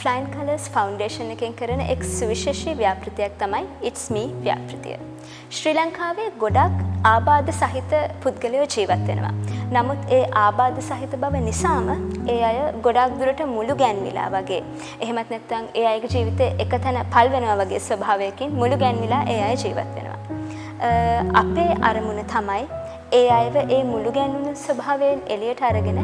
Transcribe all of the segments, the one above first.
Flying Colours Foundation එකෙන් කරන එක් සුවිශේෂී ව්‍යාපෘතියක් තමයි It's Me ව්‍යාපෘතිය. ශ්‍රී ලංකාවේ ගොඩක් ආබාධ සහිත පුද්ගලයෝ ජීවත් වෙනවා. නමුත් ඒ ආබාධ සහිත බව නිසාම ඒ අය ගොඩක් දුරට මුළු ගැන්විලා වගේ. එහෙමත් නැත්නම් ඒ අයගේ ජීවිතේ එකතැන පල් වෙනවා වගේ ස්වභාවයකින් මුළු ගැන්විලා ඒ අය ජීවත් වෙනවා. අපේ අරමුණ තමයි ඒ අයව ඒ මුළු ගැන්වුණු ස්වභාවයෙන් එළියට අරගෙන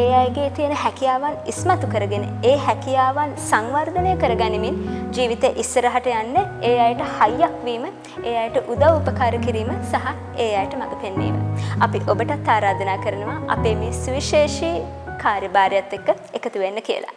ඒ අයගේ තියෙන හැකියාවන් ඉස්මතු කරගෙන ඒ හැකියාවන් සංවර්ධනය කරගනිමින් ජීවිතේ ඉස්සරහට යන්න ඒ අයට හයියක් වීම, ඒ අයට උදව් උපකාර කිරීම සහ ඒ අයට මඟ පෙන්වීම. අපි ඔබටත් ආරාධනා කරනවා අපේ මේ සුවිශේෂී කාර්යභාරයත් එක්ක එකතු වෙන්න කියලා.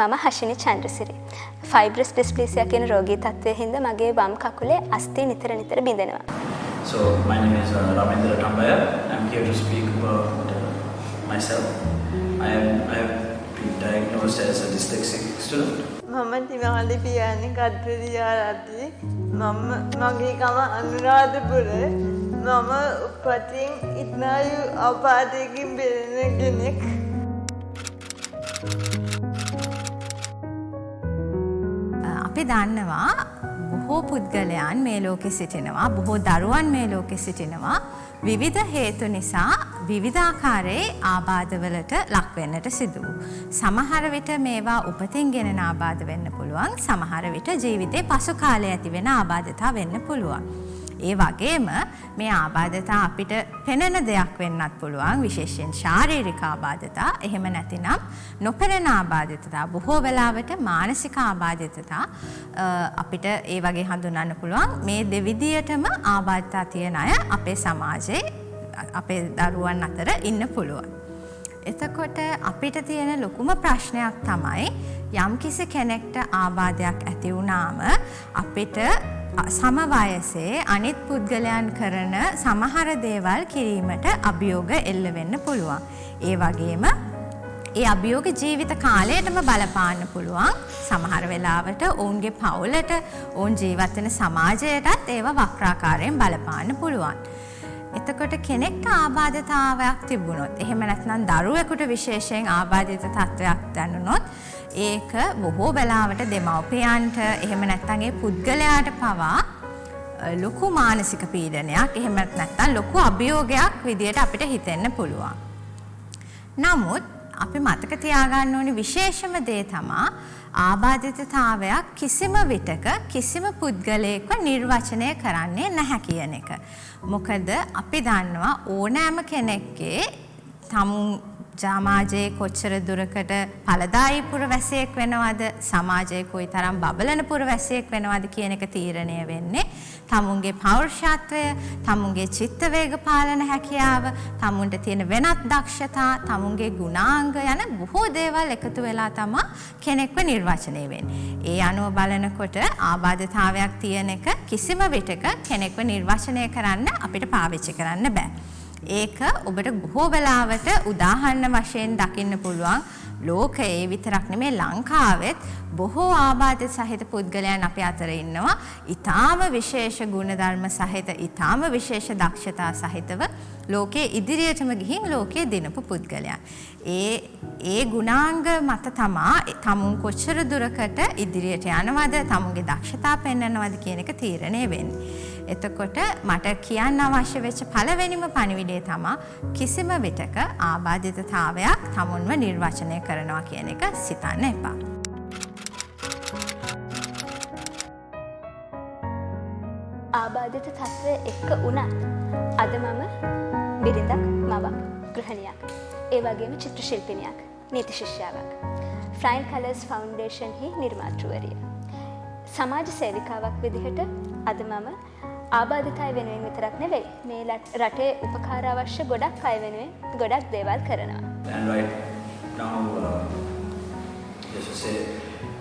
මම හෂිනි චන්ද්‍රසිරි. ෆයිබ්‍රස් ඩිස්ප්ලේසියා කියන රෝගී තත්ත්වයේ හින්දා මගේ වම් කකුලේ අස්ථි නිතර බිඳෙනවා. So my name is Ramendra Tambaya. I'm here to speak about myself. I have been diagnosed as a dyslexic student. මම තිමාලි පියාණි කත්රියා රති. මගේ ගම අනුරාධපුර. මම උපතින් ඉත්නායු ආබාධයකින් බෙදෙන කෙනෙක්. අපි දන්නවා බොහෝ පුද්ගලයන් මේ ලෝකෙ සිටිනවා, බොහෝ දරුවන් මේ ලෝකෙ සිටිනවා විවිධ හේතු නිසා විවිධාකාරයේ ආබාධවලට ලක් වෙන්නට සිදු වූ. සමහර විට මේවා උපතින් ගෙනෙන ආබාධ වෙන්න පුළුවන්, සමහර විට ජීවිතේ පසු කාලයේ ඇති වෙන ආබාධතා වෙන්න පුළුවන්. ඒ වගේම මේ ආබාධතා අපිට පෙනෙන දෙයක් වෙන්නත් පුළුවන්, විශේෂයෙන් ශාරීරික ආබාධතා. එහෙම නැතිනම් නොපෙනෙන ආබාධතා, බොහෝ වෙලාවට මානසික ආබාධතා අපිට ඒ වගේ හඳුන්වන්න පුළුවන්. මේ දෙවිධයටම ආබාධතා තියෙන අය අපේ සමාජයේ අපේ දරුවන් අතර ඉන්න පුළුවන්. එතකොට අපිට තියෙන ලොකුම ප්‍රශ්නයක් තමයි යම්කිසි කෙනෙක්ට ආබාධයක් ඇති වුණාම අපිට සම වයසේ අනිත් පුද්ගලයන් කරන සමහර දේවල් කිරීමට අභියෝග එල්ල වෙන්න පුළුවන්. ඒ වගේම ඒ අභියෝග ජීවිත කාලයටම බලපාන්න පුළුවන්. සමහර වෙලාවට ඔවුන්ගේ පවුලට, ඔවුන් ජීවත් වෙන සමාජයටත් ඒවා වක්‍රාකාරයෙන් බලපාන්න පුළුවන්. එතකොට කෙනෙක්ට ආබාධතාවයක් තිබුණොත්, එහෙම නැත්නම් දරුවෙකුට විශේෂයෙන් ආබාධිත තත්ත්වයක් දැනුනොත්, ඒක බොහෝ වෙලාවට දෙමව්පියන්ට, එහෙම නැත්නම් ඒ පුද්ගලයාට පවා ලොකු මානසික පීඩනයක්, එහෙම නැත්නම් ලොකු අභියෝගයක් විදියට අපිට හිතෙන්න පුළුවන්. නමුත් අපි මතක තියාගන්න ඕනේ විශේෂම දේ තමයි ආබාධිතතාවයක් කිසිම විටක කිසිම පුද්ගලයෙක්ව නිර්වචනය කරන්නේ නැහැ කියන එක. මොකද අපි දන්නවා ඕනෑම කෙනෙක්ගේ තමුන් සමාජයේ කොච්චර දුරකට ඵලදායී පුරවැසියෙක් වෙනවද, සමාජයේ කොයිතරම් බබලන පුරවැසියෙක් වෙනවද කියන එක තීරණය වෙන්නේ තමුන්ගේ පෞරුෂත්වය, තමුන්ගේ චිත්ත වේග පාලන හැකියාව, තමුන්ට තියෙන වෙනත් දක්ෂතා, තමුන්ගේ ගුණාංග යන බොහෝ දේවල් එකතු වෙලා තමයි කෙනෙක්ව නිර්වචනය වෙන්නේ. ඒ අනුව බලනකොට ආබාධතාවයක් තියෙන එක කිසිම විටක කෙනෙක්ව නිර්වචනය කරන්න අපිට පාවිච්චි කරන්න බෑ. ඒක ඔබට බොහෝ වෙලාවට උදාහරණ වශයෙන් දකින්න පුළුවන්. ලෝකයේ විතරක් නෙමෙයි ලංකාවෙත් බොහෝ ආබාධිත සහිත පුද්ගලයන් අපේ අතර ඉන්නවා. ඊටාම විශේෂ ගුණධර්ම සහිත, ඊටාම විශේෂ දක්ෂතා සහිතව ලෝකයේ ඉදිරියටම ගිහින් ලෝකයේ දිනපු පුද්ගලයන්. ඒ ගුණාංග මත තමා තමුන් කොච්චර දුරකට ඉදිරියට යනවද, තමුන්ගේ දක්ෂතා පෙන්වනවද කියන එක තීරණය වෙන්නේ. එතකොට මට කියන්න අවශ්‍ය වෙච්ච පළවෙනිම පණිවිඩය තමයි කිසිම විටක ආබාධිතතාවයක් තමුන්ව නිර්වචනය කරනවා කියන එක සිතන්න එපා. ආබාධිත තත්ත්වය එක්ක වුණත් අද මම බිරිඳක්, මවක්, ගෘහණියක්, ඒ වගේම චිත්‍ර ශිල්පිනියක්, නීති ශිෂ්‍යාවක්, Flying Colours Foundation හි නිර්මාතෘවරිය. සමාජ සේවිකාවක් විදිහට අද මම ආබාධිත අය වෙනුවෙන් විතරක් නෙවෙයි මේ රටේ උපකාර අවශ්‍ය ගොඩක් අය වෙනුවෙන් ගොඩක් දේවල් කරනවා. And right now, just to say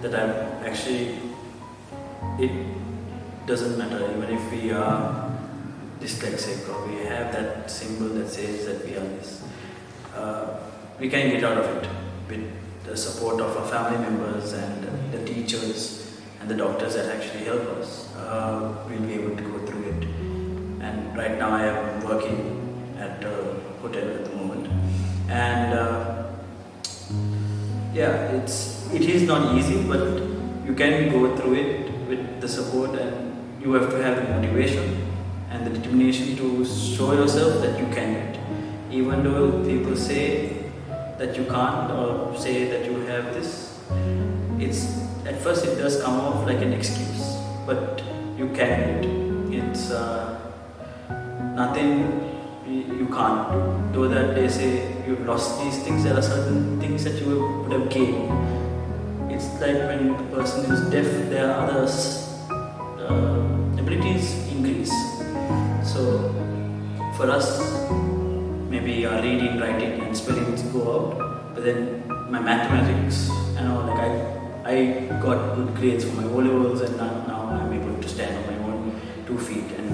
that I'm actually, it doesn't matter even if we are dyslexic or we have that symbol that says that we are this. We can get out of it with the support of our family members and the teachers and the doctors that actually help us. We'll be able to go through it. And right now I am working at a hotel at the moment. And it is not easy, but you can go through it with the support, and you have to have the motivation and the determination to show yourself that you can do it. Even though people say that you can't or say that you have this, at first it does come off like an excuse, but you can do it. It's nothing you can't do. Though that they say you've lost these things, there are certain things that you would have gained. It's like when a person is deaf, there are others abilities increase. So for us, maybe our reading, writing and spelling go out, but then my mathematics, like I got good grades for my O-levels, and now I'm able to stand on my own 2 feet and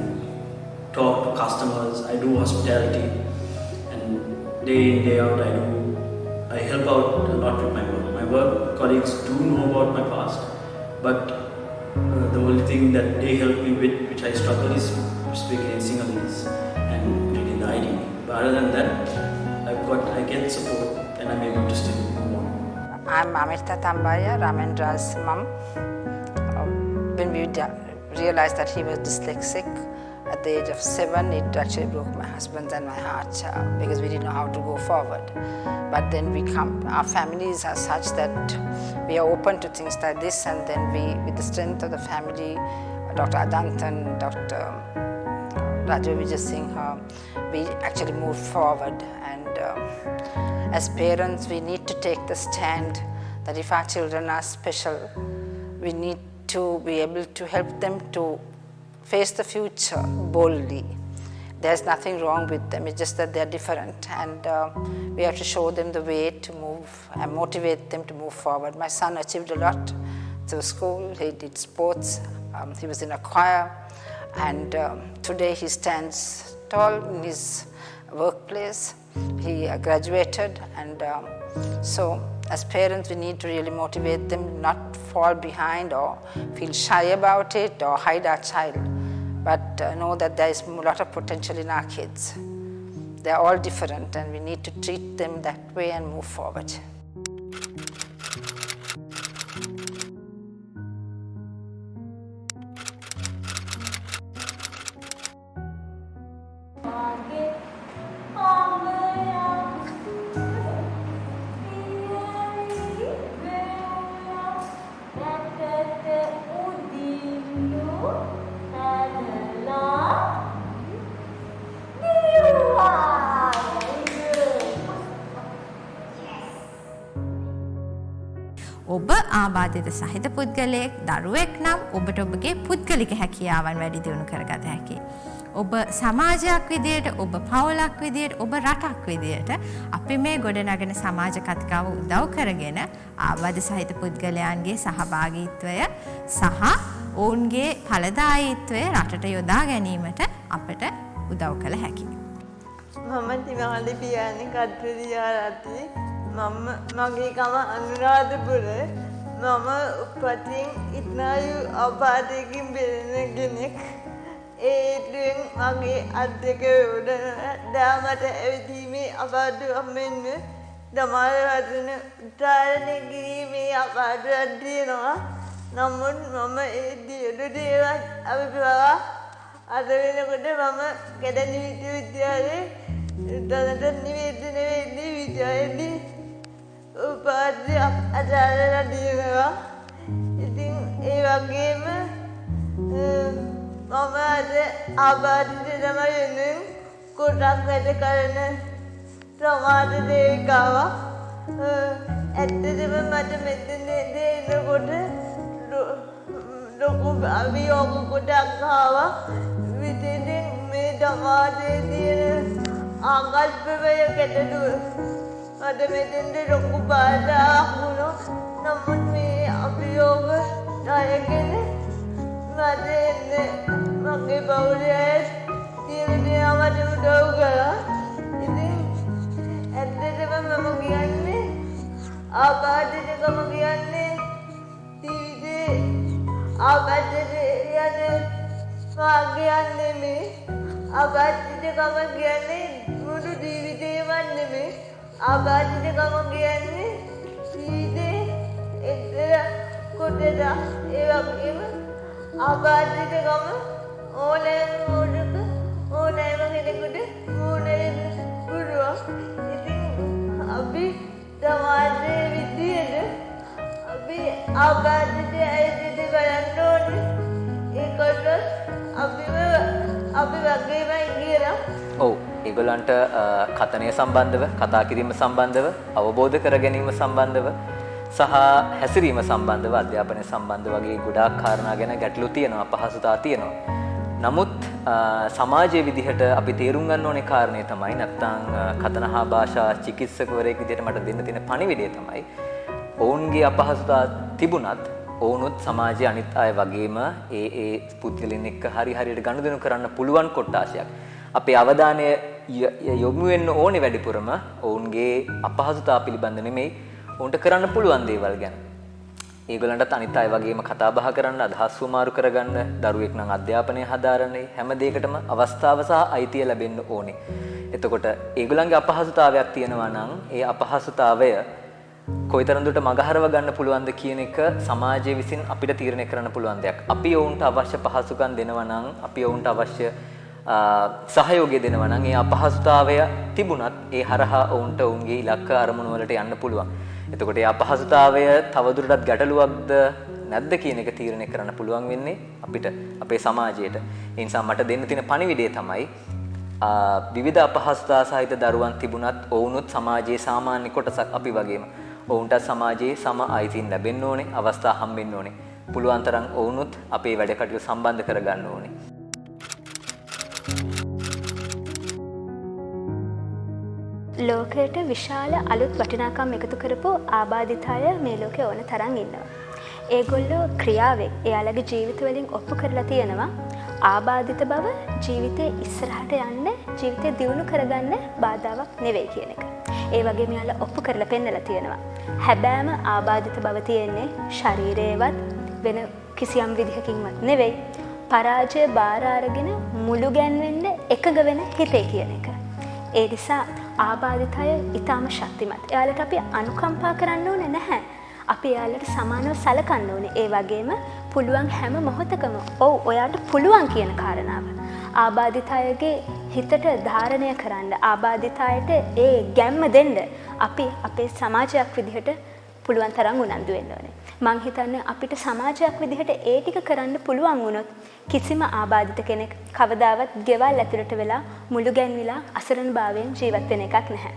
talk to customers. I do hospitality, and day in, day out I help out a lot with my work. My work colleagues do know about my past, but the only thing that they help me with, which I struggle, is speaking in Sinhalese and reading the ID. But other than that, I get support, and I'm able to still move on. I'm Amrita Tambaya, Ramendra's mum. When we realized that he was dyslexic at the age of 7, it actually broke my husband's and my heart because we didn't know how to go forward. But then our families are such that we are open to things like this, and then we, with the strength of the family, Dr. Adantan, Dr. Raju Vijay Singh, we actually moved forward. And as parents, we need to take the stand that if our children are special, we need to be able to help them to face the future boldly. There's nothing wrong with them, it's just that they're different, and we have to show them the way to move and motivate them to move forward. My son achieved a lot through school. He did sports, he was in a choir, and today he stands tall in his workplace. He graduated, and so as parents we need to really motivate them, not fall behind or feel shy about it or hide our child, but know that there is a lot of potential in our kids. They are all different, and we need to treat them that way and move forward. ඔබ ආබාධිත සහිත පුද්ගලයෙක් දරුවෙක් නම් ඔබට ඔබගේ පුද්ගලික හැකියාවන් වැඩි දියුණු කරගත හැකියි. ඔබ සමාජයක් විදියට, ඔබ පවුලක් විදියට, ඔබ රටක් විදියට අපි මේ ගොඩනගෙන සමාජ කතිකාව උදව් කරගෙන ආබාධ සහිත පුද්ගලයන්ගේ සහභාගීත්වය සහ ඔවුන්ගේ ඵලදායීත්වය රටට යොදා ගැනීමට අපට උදව් කළ හැකියි. මම තිමාලි පියාණන් කත්රියාරති. මගේ ගම අනුරාධපුර. මම උපතින් ඉත්නායු ආබාධයකින් බෙදෙන කෙනෙක්. ඒතුවෙන් මගේ අත් දෙක දාමට ඇවිදීමේ අබාධයක් මෙන්ම දමාල වදන උත්තරණය කිරීමේ අබාධයක් තියෙනවා. නමුත් මම ඒ දියුණු දේවල් අවිපවා අද වෙනකොට මම කැඩෙන විද්‍යාලයේ තනට නිවේදනය වෙන්නේ විද්‍යාලයේදී උපාධියක් අදාළලා දිනනවා. ඉතින් ඒ වගේම මම අද ආබාධිත ළමයි වෙනුවෙන් කොටක් වැඩ කරන සමාජ සේවිකාවක්. ඇත්තටම මට මෙතන එනකොට ලොකු අභියෝග කොටක් ආවා. විදිහට මේ සමාජයේ තියෙන ආකල්පවල ගැටලුව අද මෙතෙන්ද ලොකු බාධාවක් වුණා. නමුත් මේ අභියෝග දායකයන් මට එන්නේ මගේ පවුලේ ජීවිතය මට උදව් කළා. ඉතින් ඇත්තටම මම කියන්නේ ආබාධිතකම කියන්නේ ජීවිතේ ආබාධිත යන මාර්ගයක් නෙමෙයි. ආබාධිතකම කියන්නේ මුළු ජීවිතේම නෙමෙයි. ආබාධිතකම කියන්නේ ජීවිතේ එක්තරා කොටසක්. ඒ වගේම ආබාධිතකම ඕනෑම කෙනෙකුට මුහුණ දෙන්න පුළුවන්. ඉතින් අපි සමාජයේ විදියට අපි ආබාධිත අයිතිද බලන්න ඕනේ. ඒකට අපි වගේමයි කියලා. ඔව් ඒගොල්ලන්ට කතනය සම්බන්ධව කතා කිරීම සම්බන්ධව අවබෝධ කර ගැනීම සම්බන්ධව සහ හැසිරීම සම්බන්ධව අධ්‍යාපනය සම්බන්ධ වගේ ගොඩාක් කාරණා ගැන ගැටලු තියෙනවා අපහසුතා තියෙනවා. නමුත් සමාජයේ විදිහට අපි තේරුම් ගන්න ඕනේ කාරණේ තමයි නැත්තම් කතනහා භාෂා චිකිත්සකවරයෙක් විදිහට මට දෙන්න තියෙන පණිවිඩය තමයි ඔවුන්ගේ අපහසුතා තිබුණත් ඔවුනුත් සමාජයේ අනිත් අය වගේම ඒ පුද්ගලයන් එක්ක හරියට ගනුදෙනු කරන්න පුළුවන් කොටාශයක්. අපේ අවධානය යොමු වෙන්න ඕනේ වැඩිපුරම ඔවුන්ගේ අපහසුතා පිළිබඳ නෙමෙයි ඔවුන්ට කරන්න පුළුවන් දේවල් ගැන. ඒගොල්ලන්ටත් අනිත් අය වගේම කතා බහ කරන්න අදහස් සුමාරු කරගන්න දරුවෙක් නම් අධ්‍යාපනය හදාරන්නේ හැම දෙයකටම අවස්ථාව සහ අයිතිය ලැබෙන්න ඕනේ. එතකොට ඒගොල්ලන්ගේ අපහසුතාවයක් තියෙනවා නම් ඒ අපහසුතාවය කොයිතරම් දුරට මගහරව ගන්න පුළුවන්ද කියන එක සමාජය විසින් අපිට තීරණය කරන්න පුළුවන් දෙයක්. අපි ඔවුන්ට අවශ්‍ය පහසුකම් දෙනවා නම් අපි ඔවුන්ට අවශ්‍ය සහයෝගය දෙනවා නම් ඒ අපහසුතාවය තිබුණත් ඒ හරහා ඔවුන්ට ඔවුන්ගේ ඉලක්ක අරමුණු වලට යන්න පුළුවන්. එතකොට ඒ අපහසුතාවය තවදුරටත් ගැටලුවක්ද නැද්ද කියන එක තීරණය කරන්න පුළුවන් වෙන්නේ අපිට අපේ සමාජයට. ඒ නිසා මට දෙන්න තියෙන පණිවිඩය තමයි විවිධ අපහසුතා සහිත දරුවන් තිබුණත් ඔවුනුත් සමාජයේ සාමාන්‍ය කොටසක් අපි වගේම. ඔවුන්ට සමාජයේ සම අයිතීන් ලැබෙන්න ඕනේ, අවස්ථා හම්බෙන්න ඕනේ. පුළුවන් තරම් ඔවුනුත් අපේ වැඩ කටයුතු සම්බන්ධ කරගන්න ඕනේ. ලෝකයට විශාල අලුත් වටිනාකම් එකතු කරපු ආබාධිත අය මේ ලෝකේ ඕන තරම් ඉන්නවා. ඒගොල්ලෝ ක්‍රියාවෙන් එයාලගේ ජීවිතවලින් ඔප්පු කරලා තියෙනවා ආබාධිත බව ජීවිතේ ඉස්සරහට යන්න, ජීවිතේ දියුණු කරගන්න බාධාවක් නෙවෙයි කියන එක. ඒ වගේම එයාලා ඔප්පු කරලා පෙන්නලා තියෙනවා. හැබෑම ආබාධිත බව තියෙන්නේ ශරීරයේවත් වෙන කිසියම් විදිහකින්වත් නෙවෙයි. පරාජය බාර අරගෙන මුළු ගැන්වෙන්න එකග වෙන හිතේ කියන එක. ඒ නිසා ආබාධිත අය ඊටාම ශක්තිමත්. එයාලට අපි අනුකම්පා කරන්න ඕනේ නැහැ. අපි එයාලට සමානව සලකන්න ඕනේ. ඒ වගේම පුළුවන් හැම මොහොතකම ඔව් ඔයාට පුළුවන් කියන කාරණාව ආබාධිත අයගේ හිතට ධාරණය කරන්න, ආබාධිත අයට ඒ ගැම්ම දෙන්න අපි අපේ සමාජයක් විදිහට පුළුවන් තරම් උනන්දු වෙන්න ඕනේ. මං හිතන්නේ අපිට සමාජයක් විදිහට ඒ ටික කරන්න පුළුවන් වුණොත් කිසිම ආබාධිත කෙනෙක් කවදාවත් ගෙවල් ඇතුළට වෙලා මුළු ගැන්විලා අසරණභාවයෙන් ජීවත් වෙන එකක් නැහැ.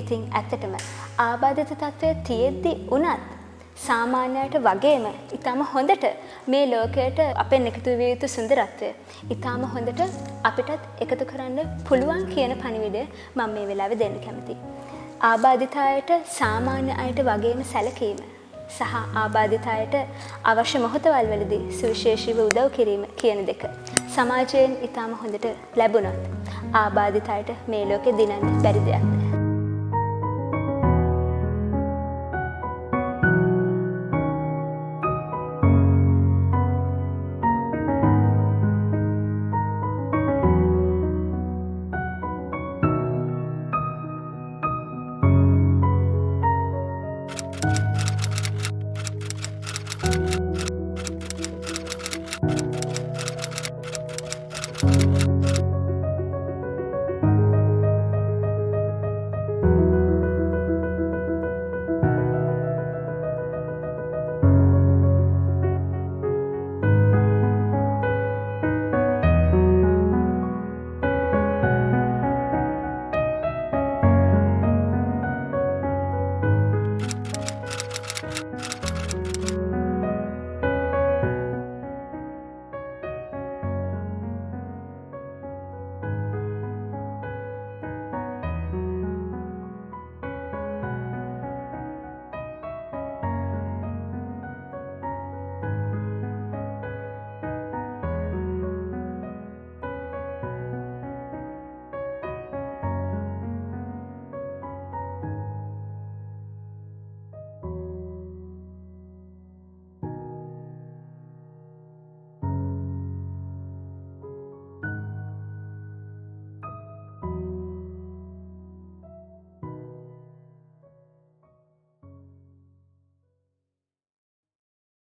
ඉතින් ඇත්තටම ආබාධිත තත්ත්වයේ තියෙද්දි උනත් සාමාන්‍යයට වගේම ඊටම හොඳට මේ ලෝකයට අපෙන් එකතු විය යුතු සුන්දරත්වය ඊටම හොඳට අපිටත් එකතු කරන්න පුළුවන් කියන පණිවිඩය මම මේ වෙලාවේ දෙන්න කැමතියි. ආබාධිත අයට සාමාන්‍ය අයට වගේම සැලකීම සහ ආබාධිත අයට අවශ්‍ය මොහොතවල් වලදී සුවිශේෂීව උදව් කිරීම කියන දෙක සමාජයෙන් ඊටම හොඳට ලැබුණොත් ආබාධිත අයට මේ ලෝකෙ දිනන්න බැරි දෙයක් නෑ.